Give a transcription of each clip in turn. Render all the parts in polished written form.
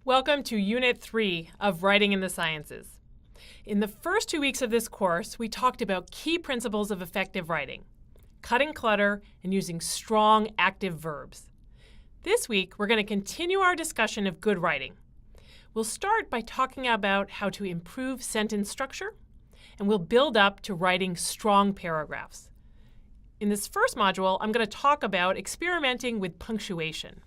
Welcome to Unit 3 of Writing in the Sciences. In the first 2 weeks of this course, we talked about key principles of effective writing, cutting clutter, and using strong active verbs. This week, we're going to continue our discussion of good writing. We'll start by talking about how to improve sentence structure, and we'll build up to writing strong paragraphs. In this first module, I'm going to talk about experimenting with punctuation.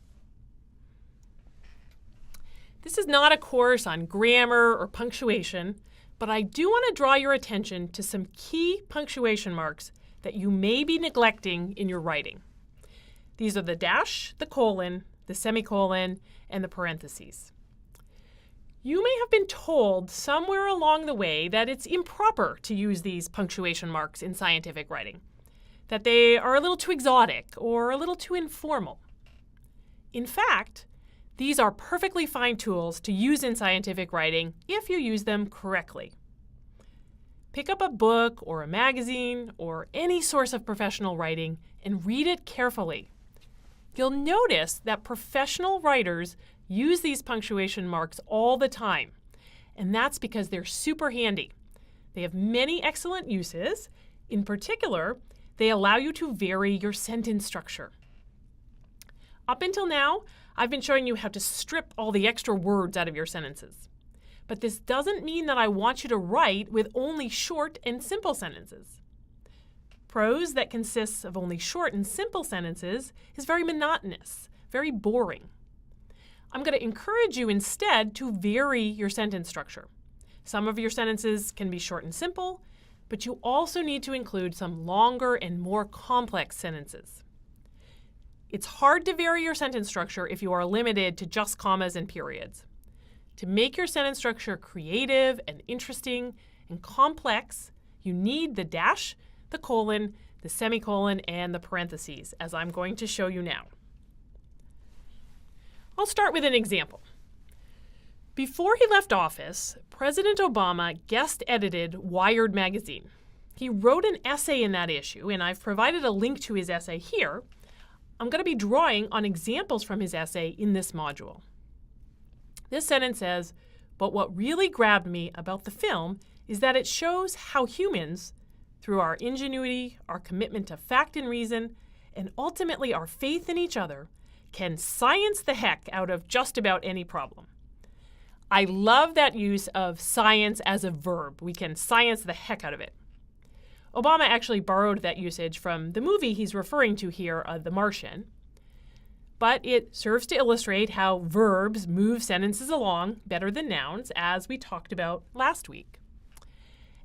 This is not a course on grammar or punctuation, but I do want to draw your attention to some key punctuation marks that you may be neglecting in your writing. These are the dash, the colon, the semicolon, and the parentheses. You may have been told somewhere along the way that it's improper to use these punctuation marks in scientific writing, that they are a little too exotic or a little too informal. In fact, these are perfectly fine tools to use in scientific writing if you use them correctly. Pick up a book or a magazine or any source of professional writing and read it carefully. You'll notice that professional writers use these punctuation marks all the time, and that's because they're super handy. They have many excellent uses. In particular, they allow you to vary your sentence structure. Up until now, I've been showing you how to strip all the extra words out of your sentences. But this doesn't mean that I want you to write with only short and simple sentences. Prose that consists of only short and simple sentences is very monotonous, very boring. I'm going to encourage you instead to vary your sentence structure. Some of your sentences can be short and simple, but you also need to include some longer and more complex sentences. It's hard to vary your sentence structure if you are limited to just commas and periods. To make your sentence structure creative and interesting and complex, you need the dash, the colon, the semicolon, and the parentheses, as I'm going to show you now. I'll start with an example. Before he left office, President Obama guest edited Wired magazine. He wrote an essay in that issue, and I've provided a link to his essay here. I'm going to be drawing on examples from his essay in this module. This sentence says, "But what really grabbed me about the film is that it shows how humans, through our ingenuity, our commitment to fact and reason, and ultimately our faith in each other, can science the heck out of just about any problem." I love that use of science as a verb. We can science the heck out of it. Obama actually borrowed that usage from the movie he's referring to here, The Martian. But it serves to illustrate how verbs move sentences along better than nouns, as we talked about last week.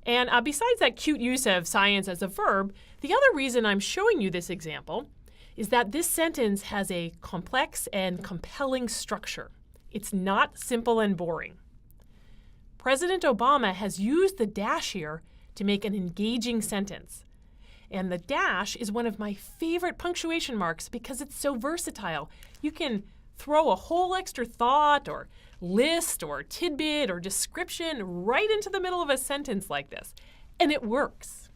And besides that cute use of science as a verb, the other reason I'm showing you this example is that this sentence has a complex and compelling structure. It's not simple and boring. President Obama has used the dash here to make an engaging sentence. And the dash is one of my favorite punctuation marks because it's so versatile. You can throw a whole extra thought or list or tidbit or description right into the middle of a sentence like this, and it works.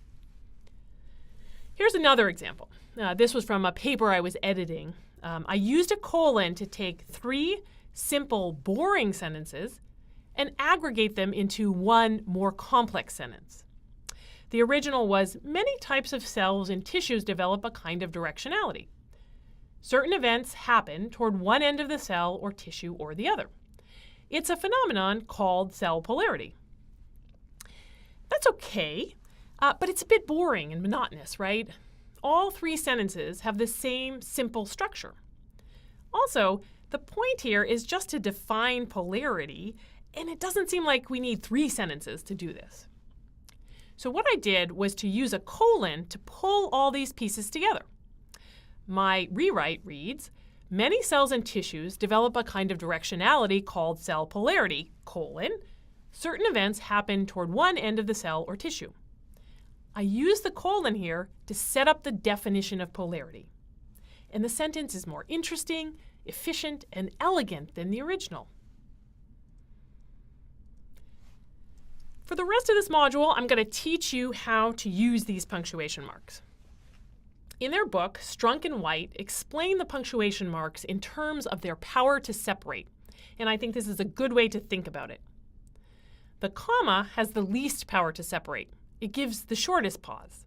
Here's another example. This was from a paper I was editing. I used a colon to take 3 simple, boring sentences and aggregate them into one more complex sentence. The original was, "Many types of cells and tissues develop a kind of directionality. Certain events happen toward one end of the cell or tissue or the other. It's a phenomenon called cell polarity." That's okay, but it's a bit boring and monotonous, right? All 3 sentences have the same simple structure. Also, the point here is just to define polarity, and it doesn't seem like we need 3 sentences to do this. So what I did was to use a colon to pull all these pieces together. My rewrite reads, "Many cells and tissues develop a kind of directionality called cell polarity, colon. Certain events happen toward one end of the cell or tissue." I use the colon here to set up the definition of polarity. And the sentence is more interesting, efficient, and elegant than the original. For the rest of this module, I'm going to teach you how to use these punctuation marks. In their book, Strunk and White explain the punctuation marks in terms of their power to separate and I think this is a good way to think about it. The comma has the least power to separate. It gives the shortest pause.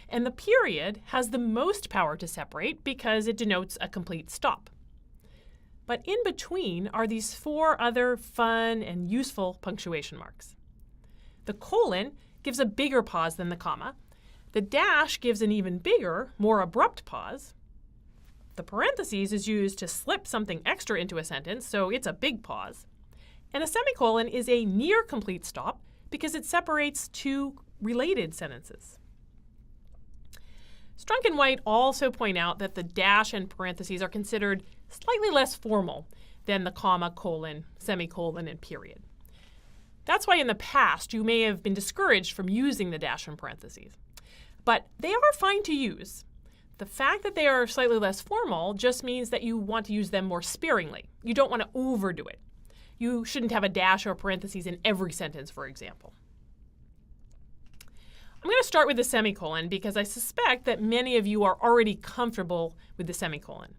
And the period has the most power to separate because it denotes a complete stop. But in between are these 4 other fun and useful punctuation marks. The colon gives a bigger pause than the comma. The dash gives an even bigger, more abrupt pause. The parentheses is used to slip something extra into a sentence, so it's a big pause. And a semicolon is a near complete stop because it separates 2 related sentences. Strunk and White also point out that the dash and parentheses are considered slightly less formal than the comma, colon, semicolon, and period. That's why in the past you may have been discouraged from using the dash and parentheses. But they are fine to use. The fact that they are slightly less formal just means that you want to use them more sparingly. You don't want to overdo it. You shouldn't have a dash or parentheses in every sentence, for example. I'm going to start with the semicolon because I suspect that many of you are already comfortable with the semicolon.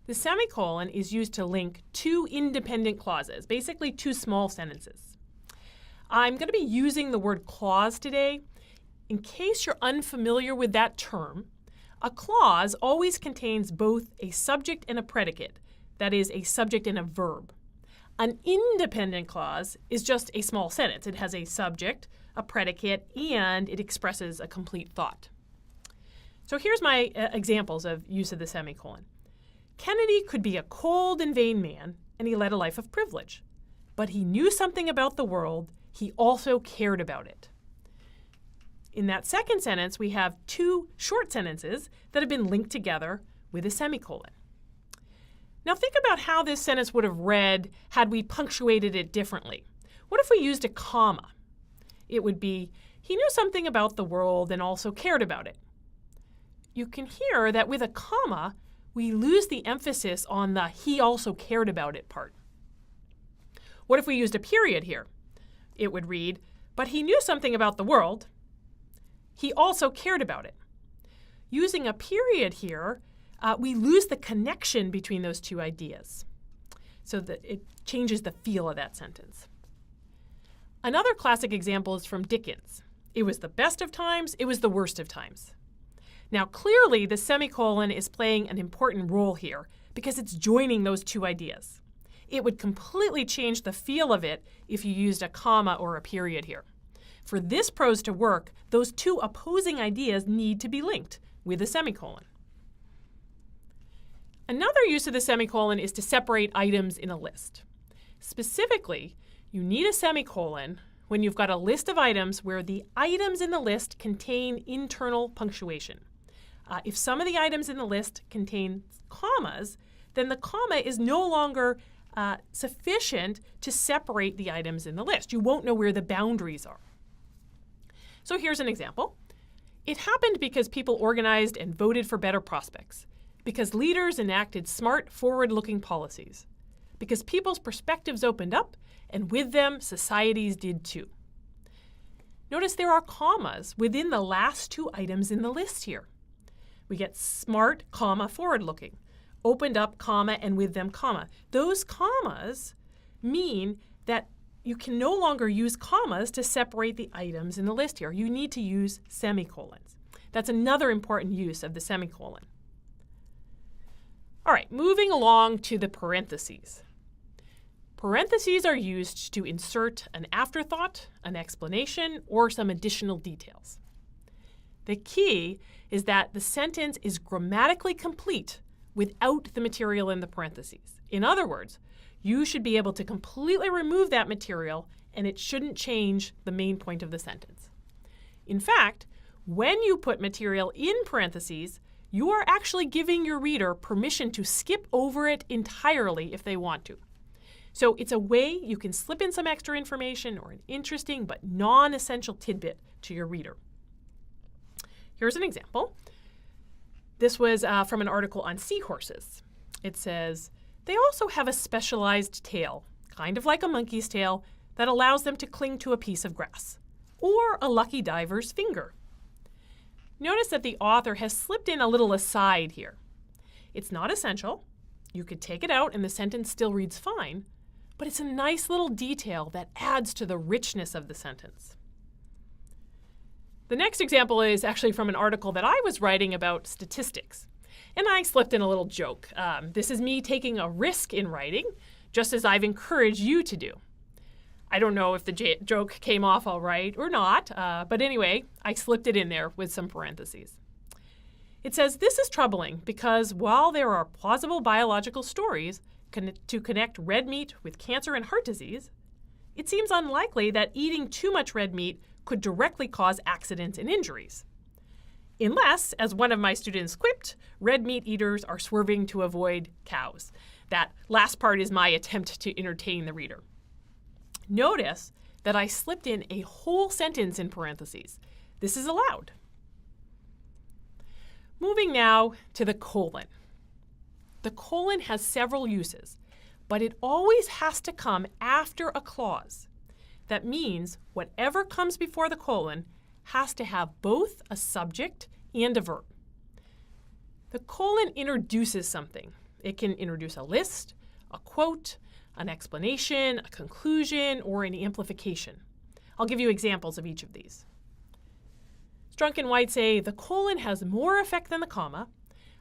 The semicolon is used to link 2 independent clauses, basically 2 small sentences. I'm going to be using the word clause today. In case you're unfamiliar with that term, a clause always contains both a subject and a predicate, that is, a subject and a verb. An independent clause is just a small sentence. It has a subject, a predicate, and it expresses a complete thought. So here's my examples of use of the semicolon. Kennedy could be a cold and vain man, and he led a life of privilege. But he knew something about the world. He also cared about it. In that second sentence, we have 2 short sentences that have been linked together with a semicolon. Now think about how this sentence would have read had we punctuated it differently. What if we used a comma? It would be, he knew something about the world and also cared about it. You can hear that with a comma, we lose the emphasis on the he also cared about it part. What if we used a period here? It would read, but he knew something about the world. He also cared about it. Using a period here, we lose the connection between those 2 ideas, so that it changes the feel of that sentence. Another classic example is from Dickens. It was the best of times, it was the worst of times. Now clearly the semicolon is playing an important role here because it's joining those 2 ideas. It would completely change the feel of it if you used a comma or a period here. For this prose to work, those 2 opposing ideas need to be linked with a semicolon. Another use of the semicolon is to separate items in a list. Specifically, you need a semicolon when you've got a list of items where the items in the list contain internal punctuation. If some of the items in the list contain commas, then the comma is no longer sufficient to separate the items in the list. You won't know where the boundaries are. So here's an example. It happened because people organized and voted for better prospects, because leaders enacted smart, forward-looking policies, because people's perspectives opened up, and with them, societies did too. Notice there are commas within the last 2 items in the list here. We get smart, comma, forward-looking, opened up, comma, and with them, comma. Those commas mean that you can no longer use commas to separate the items in the list here. You need to use semicolons. That's another important use of the semicolon. All right, moving along to the parentheses. Parentheses are used to insert an afterthought, an explanation, or some additional details. The key is that the sentence is grammatically complete without the material in the parentheses. In other words, you should be able to completely remove that material and it shouldn't change the main point of the sentence. In fact, when you put material in parentheses, you are actually giving your reader permission to skip over it entirely if they want to. So it's a way you can slip in some extra information or an interesting but non-essential tidbit to your reader. Here's an example. This was from an article on seahorses. It says, they also have a specialized tail, kind of like a monkey's tail, that allows them to cling to a piece of grass, or a lucky diver's finger. Notice that the author has slipped in a little aside here. It's not essential. You could take it out and the sentence still reads fine, but it's a nice little detail that adds to the richness of the sentence. The next example is actually from an article that I was writing about statistics. And I slipped in a little joke. This is me taking a risk in writing, just as I've encouraged you to do. I don't know if the joke came off all right or not, but anyway, I slipped it in there with some parentheses. It says, this is troubling because while there are plausible biological stories to connect red meat with cancer and heart disease, it seems unlikely that eating too much red meat could directly cause accidents and injuries. Unless, as one of my students quipped, red meat eaters are swerving to avoid cows. That last part is my attempt to entertain the reader. Notice that I slipped in a whole sentence in parentheses. This is allowed. Moving now to the colon. The colon has several uses, but it always has to come after a clause. That means whatever comes before the colon has to have both a subject and a verb. The colon introduces something. It can introduce a list, a quote, an explanation, a conclusion, or an amplification. I'll give you examples of each of these. Strunk and White say the colon has more effect than the comma,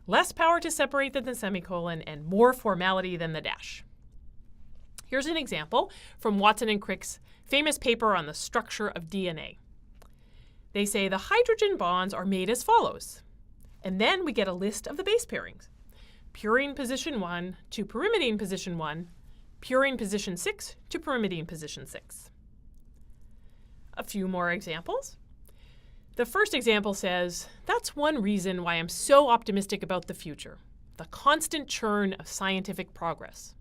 less power to separate than the semicolon, and more formality than the dash. Here's an example from Watson and Crick's famous paper on the structure of DNA. They say the hydrogen bonds are made as follows. And then we get a list of the base pairings. Purine position 1 to pyrimidine position 1, purine position 6 to pyrimidine position 6. A few more examples. The first example says, that's one reason why I'm so optimistic about the future, the constant churn of scientific progress.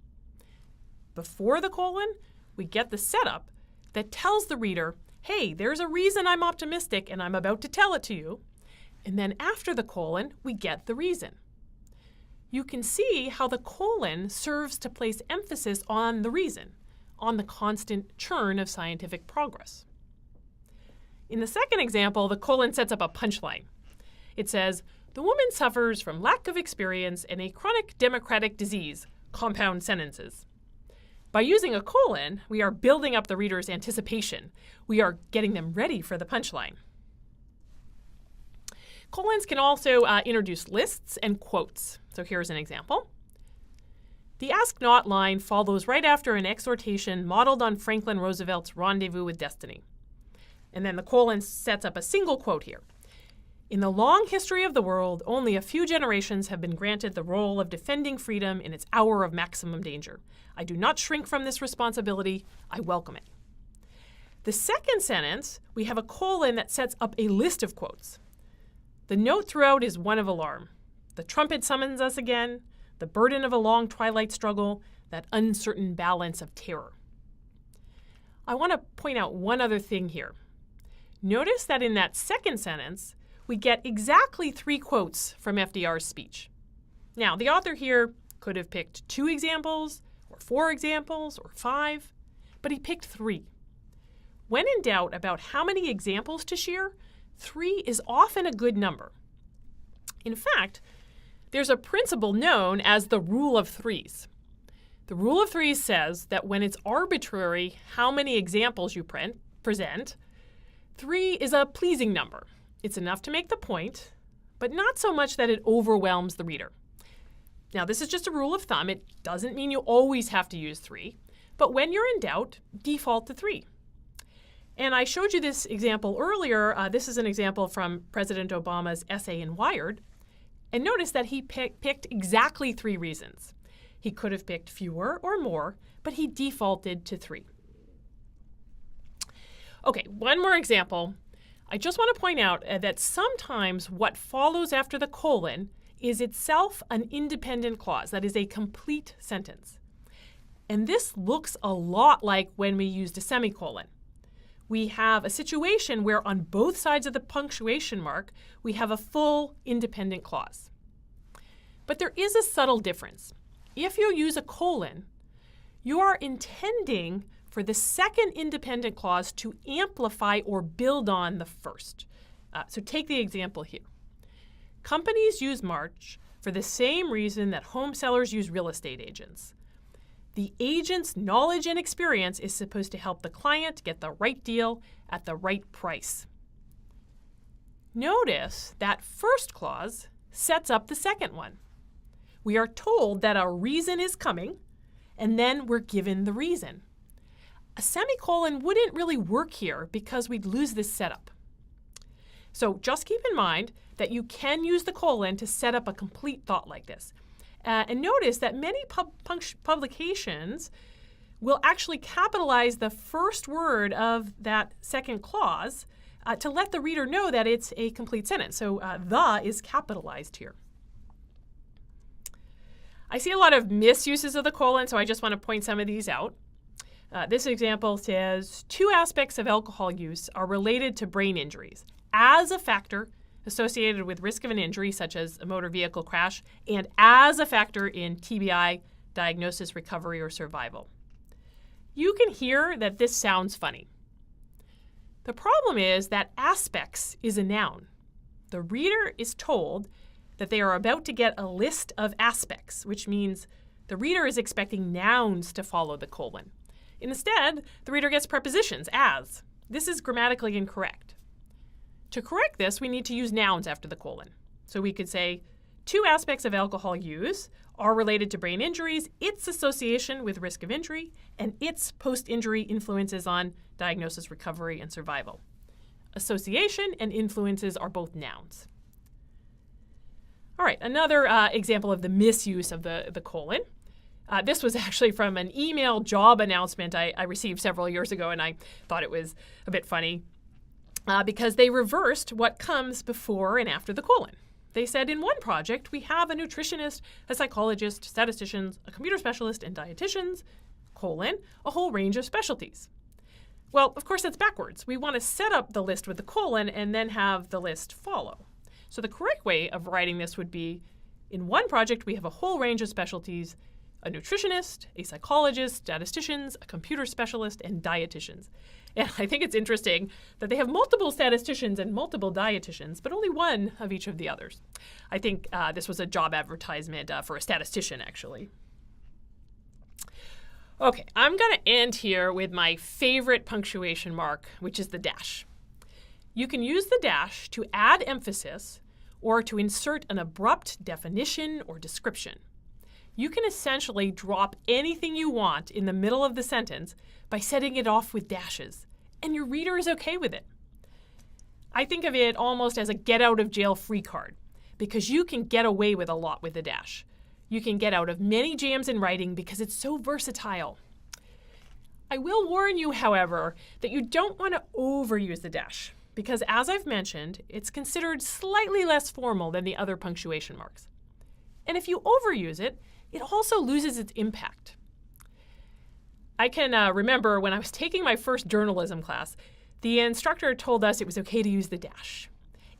Before the colon, we get the setup that tells the reader, hey, there's a reason I'm optimistic and I'm about to tell it to you. And then after the colon, we get the reason. You can see how the colon serves to place emphasis on the reason, on the constant churn of scientific progress. In the second example, the colon sets up a punchline. It says, the woman suffers from lack of experience and a chronic democratic disease, compound sentences. By using a colon, we are building up the reader's anticipation. We are getting them ready for the punchline. Colons can also introduce lists and quotes. So here's an example. The Ask Not line follows right after an exhortation modeled on Franklin Roosevelt's Rendezvous with Destiny. And then the colon sets up a single quote here. In the long history of the world, only a few generations have been granted the role of defending freedom in its hour of maximum danger. I do not shrink from this responsibility. I welcome it. The second sentence, we have a colon that sets up a list of quotes. The note throughout is one of alarm. The trumpet summons us again, the burden of a long twilight struggle, that uncertain balance of terror. I want to point out one other thing here. Notice that in that second sentence, we get exactly 3 quotes from FDR's speech. Now, the author here could have picked 2 examples, or 4 examples, or 5, but he picked 3. When in doubt about how many examples to share, 3 is often a good number. In fact, there's a principle known as the rule of threes. The rule of threes says that when it's arbitrary how many examples you present, 3 is a pleasing number. It's enough to make the point, but not so much that it overwhelms the reader. Now, this is just a rule of thumb. It doesn't mean you always have to use 3, but when you're in doubt, default to 3. And I showed you this example earlier. This is an example from President Obama's essay in Wired. And notice that he picked exactly 3 reasons. He could have picked fewer or more, but he defaulted to 3. Okay, one more example. I just want to point out that sometimes what follows after the colon is itself an independent clause, that is a complete sentence. And this looks a lot like when we used a semicolon. We have a situation where on both sides of the punctuation mark, we have a full independent clause. But there is a subtle difference. If you use a colon, you are intending for the second independent clause to amplify or build on the first. So take the example here. Companies use March for the same reason that home sellers use real estate agents. The agent's knowledge and experience is supposed to help the client get the right deal at the right price. Notice that first clause sets up the second one. We are told that a reason is coming, and then we're given the reason. A semicolon wouldn't really work here because we'd lose this setup. So just keep in mind that you can use the colon to set up a complete thought like this. And notice that many publications will actually capitalize the first word of that second clause to let the reader know that it's a complete sentence. So the is capitalized here. I see a lot of misuses of the colon, so I just want to point some of these out. This example says, 2 aspects of alcohol use are related to brain injuries as a factor associated with risk of an injury, such as a motor vehicle crash, and as a factor in TBI diagnosis, recovery, or survival. You can hear that this sounds funny. The problem is that aspects is a noun. The reader is told that they are about to get a list of aspects, which means the reader is expecting nouns to follow the colon. Instead, the reader gets prepositions, as. This is grammatically incorrect. To correct this, we need to use nouns after the colon. So we could say, 2 aspects of alcohol use are related to brain injuries, its association with risk of injury, and its post-injury influences on diagnosis, recovery, and survival. Association and influences are both nouns. All right, another example of the misuse of the colon. This was actually from an email job announcement I received several years ago, and I thought it was a bit funny because they reversed what comes before and after the colon. They said in one project, we have a nutritionist, a psychologist, statisticians, a computer specialist, and dietitians, colon, a whole range of specialties. Well, of course, that's backwards. We want to set up the list with the colon and then have the list follow. So the correct way of writing this would be, in one project, we have a whole range of specialties, a nutritionist, a psychologist, statisticians, a computer specialist, and dietitians. And I think it's interesting that they have multiple statisticians and multiple dietitians, but only one of each of the others. I think this was a job advertisement for a statistician, actually. Okay, I'm going to end here with my favorite punctuation mark, which is the dash. You can use the dash to add emphasis or to insert an abrupt definition or description. You can essentially drop anything you want in the middle of the sentence by setting it off with dashes, and your reader is okay with it. I think of it almost as a get-out-of-jail-free card, because you can get away with a lot with the dash. You can get out of many jams in writing because it's so versatile. I will warn you, however, that you don't want to overuse the dash, because as I've mentioned, it's considered slightly less formal than the other punctuation marks. And if you overuse it, it also loses its impact. I can remember when I was taking my first journalism class, the instructor told us it was okay to use the dash.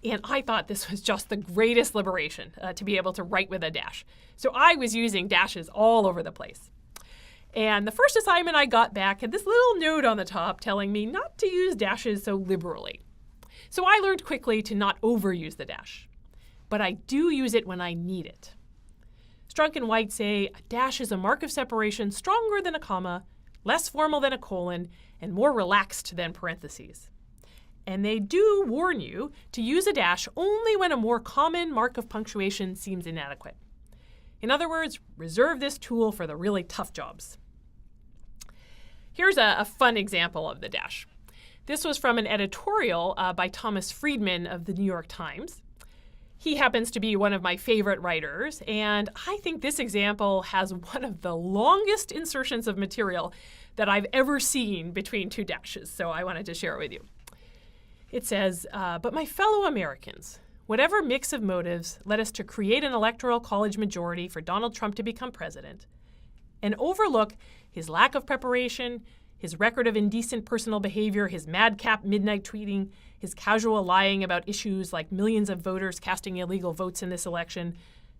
And I thought this was just the greatest liberation to be able to write with a dash. So I was using dashes all over the place. And the first assignment I got back had this little note on the top telling me not to use dashes so liberally. So I learned quickly to not overuse the dash. But I do use it when I need it. Strunk and White say a dash is a mark of separation stronger than a comma, less formal than a colon, and more relaxed than parentheses. And they do warn you to use a dash only when a more common mark of punctuation seems inadequate. In other words, reserve this tool for the really tough jobs. Here's a fun example of the dash. This was from an editorial by Thomas Friedman of the New York Times. He happens to be one of my favorite writers, and I think this example has one of the longest insertions of material that I've ever seen between 2 dashes, so I wanted to share it with you. It says, but my fellow Americans, whatever mix of motives led us to create an electoral college majority for Donald Trump to become president, and overlook his lack of preparation, his record of indecent personal behavior, his madcap midnight tweeting, his casual lying about issues like millions of voters casting illegal votes in this election,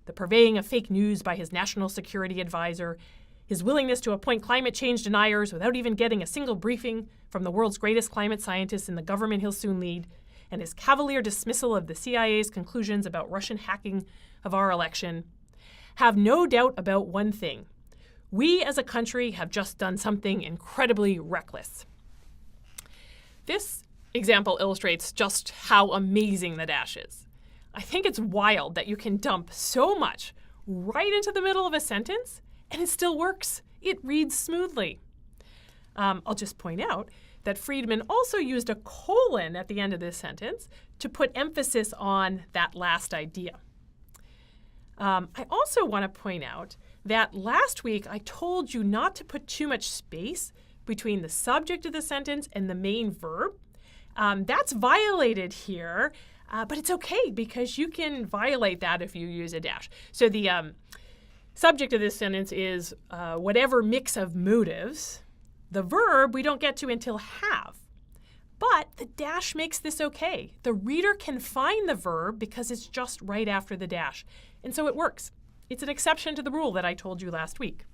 the purveying of fake news by his national security advisor, his willingness to appoint climate change deniers without even getting a single briefing from the world's greatest climate scientists in the government he'll soon lead, and his cavalier dismissal of the CIA's conclusions about Russian hacking of our election, have no doubt about one thing. We as a country have just done something incredibly reckless. This example illustrates just how amazing the dash is. I think it's wild that you can dump so much right into the middle of a sentence and it still works. It reads smoothly. I'll just point out that Friedman also used a colon at the end of this sentence to put emphasis on that last idea. I also want to point out that last week I told you not to put too much space between the subject of the sentence and the main verb. That's violated here, but it's okay because you can violate that if you use a dash. So the subject of this sentence is whatever mix of motives. The verb we don't get to until have. But the dash makes this okay. The reader can find the verb because it's just right after the dash. And so it works. It's an exception to the rule that I told you last week.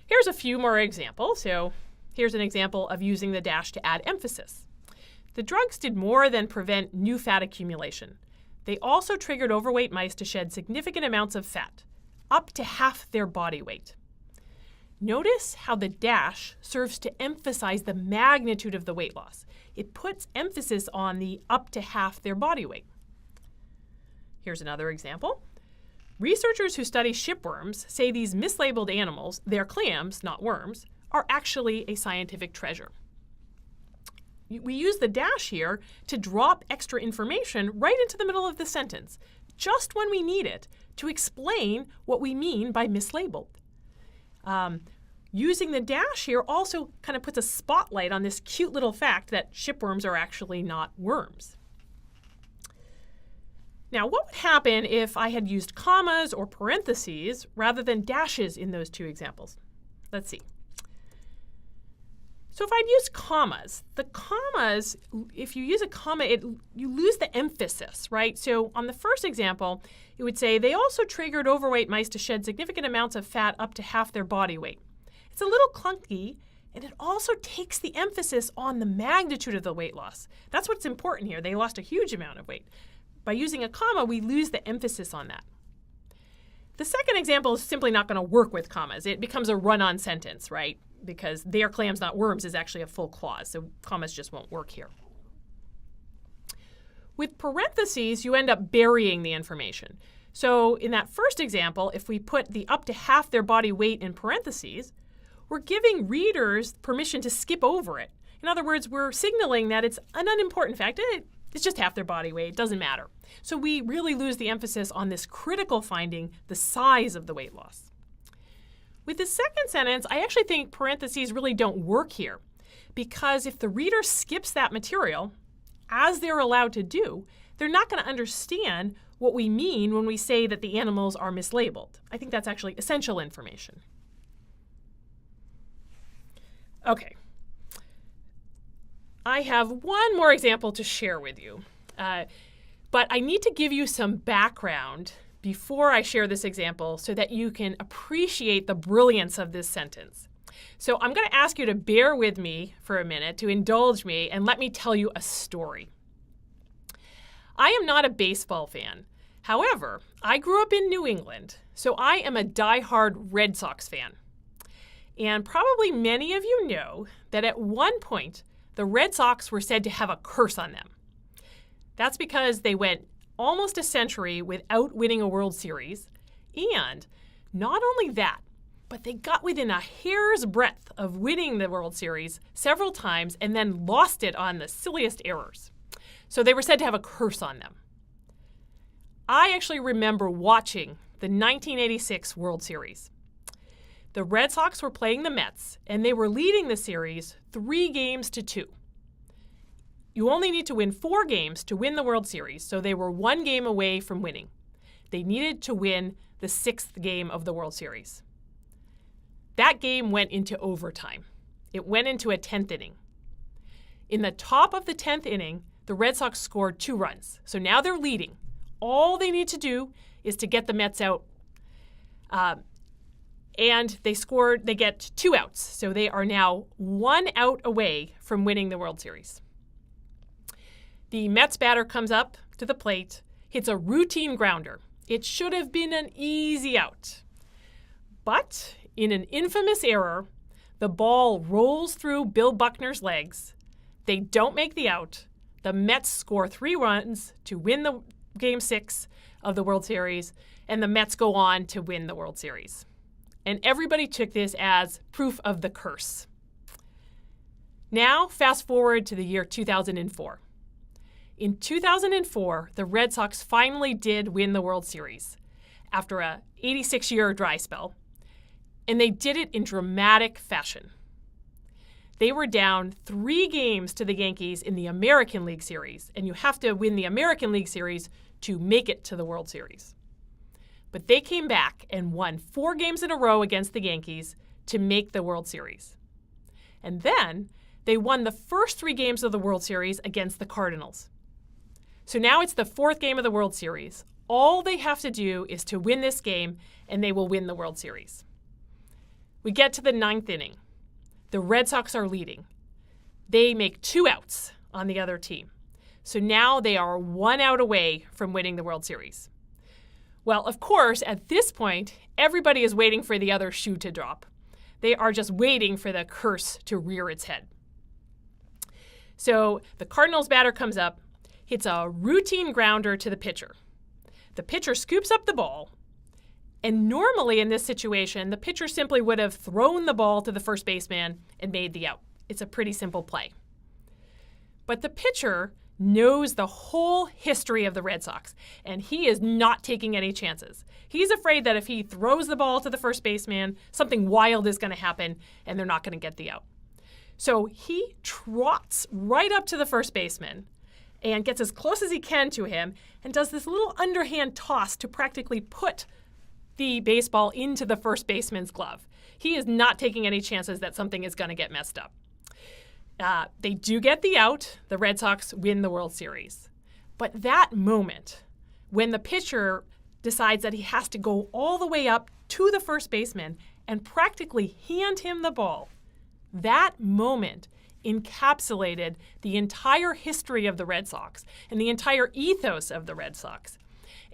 Here's a few more examples. So here's an example of using the dash to add emphasis. The drugs did more than prevent new fat accumulation. They also triggered overweight mice to shed significant amounts of fat, up to half their body weight. Notice how the dash serves to emphasize the magnitude of the weight loss. It puts emphasis on the up to half their body weight. Here's another example. Researchers who study shipworms say these mislabeled animals, they're clams, not worms, are actually a scientific treasure. We use the dash here to drop extra information right into the middle of the sentence, just when we need it to explain what we mean by mislabeled. Using the dash here also kind of puts a spotlight on this cute little fact that shipworms are actually not worms. Now, what would happen if I had used commas or parentheses rather than dashes in those two examples? Let's see. So if I'd used commas, the commas, if you use a comma, you lose the emphasis, right? So on the first example, it would say, they also triggered overweight mice to shed significant amounts of fat up to half their body weight. It's a little clunky, and it also takes the emphasis on the magnitude of the weight loss. That's what's important here. They lost a huge amount of weight. By using a comma, we lose the emphasis on that. The second example is simply not going to work with commas. It becomes a run-on sentence, right? Because they are clams, not worms is actually a full clause, so commas just won't work here. With parentheses, you end up burying the information. So in that first example, if we put the up to half their body weight in parentheses, we're giving readers permission to skip over it. In other words, we're signaling that it's an unimportant fact. It's just half their body weight. It doesn't matter. So we really lose the emphasis on this critical finding, the size of the weight loss. With the second sentence, I actually think parentheses really don't work here, because if the reader skips that material, as they're allowed to do, they're not going to understand what we mean when we say that the animals are mislabeled. I think that's actually essential information. Okay. I have one more example to share with you, but I need to give you some background before I share this example so that you can appreciate the brilliance of this sentence. So I'm going to ask you to bear with me for a minute, to indulge me, and let me tell you a story. I am not a baseball fan. However, I grew up in New England, so I am a diehard Red Sox fan. And probably many of you know that at one point, the Red Sox were said to have a curse on them. That's because they went almost a century without winning a World Series, and not only that, but they got within a hair's breadth of winning the World Series several times and then lost it on the silliest errors. So they were said to have a curse on them. I actually remember watching the 1986 World Series. The Red Sox were playing the Mets, and they were leading the series 3-2. You only need to win 4 games to win the World Series, so they were 1 game away from winning. They needed to win the 6th game of the World Series. That game went into overtime. It went into a 10th inning. In the top of the 10th inning, the Red Sox scored 2 runs, so now they're leading. All they need to do is to get the Mets out. And they get 2 outs, so they are now 1 out away from winning the World Series. The Mets batter comes up to the plate, hits a routine grounder. It should have been an easy out. But in an infamous error, the ball rolls through Bill Buckner's legs. They don't make the out. The Mets score 3 runs to win the Game 6 of the World Series, and the Mets go on to win the World Series. And everybody took this as proof of the curse. Now, fast forward to the year 2004. In 2004, the Red Sox finally did win the World Series after a 86-year dry spell, and they did it in dramatic fashion. They were down 3 games to the Yankees in the American League Series, and you have to win the American League Series to make it to the World Series. But they came back and won 4 games in a row against the Yankees to make the World Series. And then they won the first 3 games of the World Series against the Cardinals. So now it's the 4th game of the World Series. All they have to do is to win this game, and they will win the World Series. We get to the 9th inning. The Red Sox are leading. They make 2 outs on the other team. So now they are 1 out away from winning the World Series. Well, of course, at this point, everybody is waiting for the other shoe to drop. They are just waiting for the curse to rear its head. So the Cardinals batter comes up, hits a routine grounder to the pitcher. The pitcher scoops up the ball, and normally in this situation, the pitcher simply would have thrown the ball to the first baseman and made the out. It's a pretty simple play. But the pitcher knows the whole history of the Red Sox, and he is not taking any chances. He's afraid that if he throws the ball to the first baseman, something wild is going to happen, and they're not going to get the out. So he trots right up to the first baseman and gets as close as he can to him and does this little underhand toss to practically put the baseball into the first baseman's glove. He is not taking any chances that something is going to get messed up. They do get the out. The Red Sox win the World Series. But that moment, when the pitcher decides that he has to go all the way up to the first baseman and practically hand him the ball, that moment encapsulated the entire history of the Red Sox and the entire ethos of the Red Sox.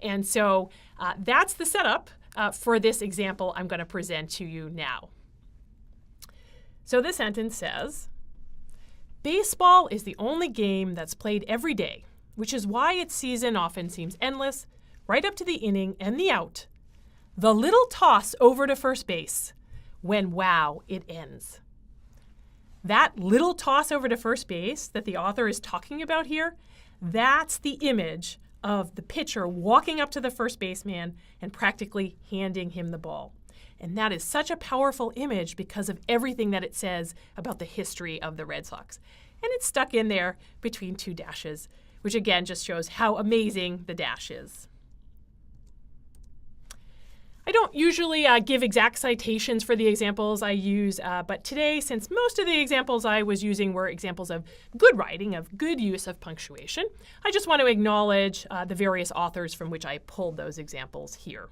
And so that's the setup for this example I'm going to present to you now. So this sentence says, baseball is the only game that's played every day, which is why its season often seems endless, right up to the inning and the out. The little toss over to first base, when, wow, it ends. That little toss over to first base that the author is talking about here, that's the image of the pitcher walking up to the first baseman and practically handing him the ball. And that is such a powerful image because of everything that it says about the history of the Red Sox. And it's stuck in there between 2 dashes, which again just shows how amazing the dash is. I don't usually give exact citations for the examples I use, but today, since most of the examples I was using were examples of good writing, of good use of punctuation, I just want to acknowledge the various authors from which I pulled those examples here.